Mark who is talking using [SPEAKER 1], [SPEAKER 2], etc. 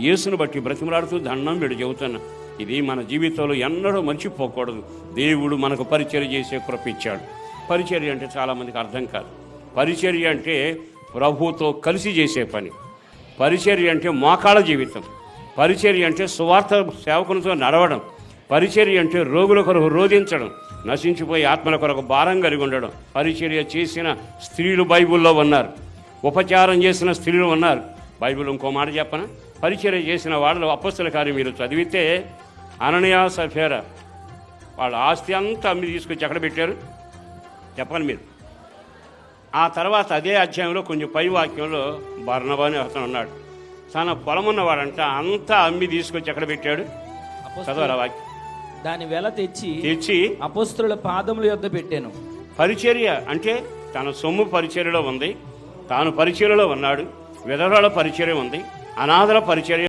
[SPEAKER 1] యేసును బట్టి బ్రతిమలాడుతూ దండం వీడు చెబుతున్నా, ఇది మన జీవితంలో ఎన్నడూ మర్చిపోకూడదు. దేవుడు మనకు పరిచర్య చేసే కృప ఇచ్చాడు. పరిచర్య అంటే చాలామందికి అర్థం కాదు. పరిచర్య అంటే ప్రభువుతో కలిసి చేసే పని. పరిచర్య అంటే మోకాళ్ళ జీవితం. పరిచర్య అంటే సువార్త సేవకులతో నడవడం. పరిచర్య అంటే రోగుల కొరకు రోధించడం, నశించిపోయి ఆత్మల కొరకు భారం కలిగి ఉండడం. పరిచర్య చేసిన స్త్రీలు బైబిల్లో ఉన్నారు, ఉపచారం చేసిన స్త్రీలు ఉన్నారు. బైబిల్ ఇంకో మాట చెప్పన, పరిచర్య చేసిన వాళ్ళు అపొస్తలుల కార్యం మీరు చదివితే అననీయ సఫీరా వాళ్ళ ఆస్తి అంతా అమ్మి తీసుకొచ్చి ఎక్కడ పెట్టారు చెప్పండి మీరు. ఆ తర్వాత అదే అధ్యాయంలో కొంచెం పై వాక్యంలో బర్నబా అని అతను ఉన్నాడు, తన పొలం ఉన్నవాడంట అంతా అమ్మి తీసుకొచ్చి ఎక్కడ పెట్టాడు చదవాలి వాక్యం.
[SPEAKER 2] దాని వెల తెచ్చి అపొస్తలుల పాదముల యొద్ద పెట్టాను.
[SPEAKER 1] పరిచర్య అంటే తన సొమ్ము పరిచర్యలో ఉంది, తాను పరిచర్యలో ఉన్నాడు, విధవరాల పరిచర్య ఉంది, అనాథల పరిచర్య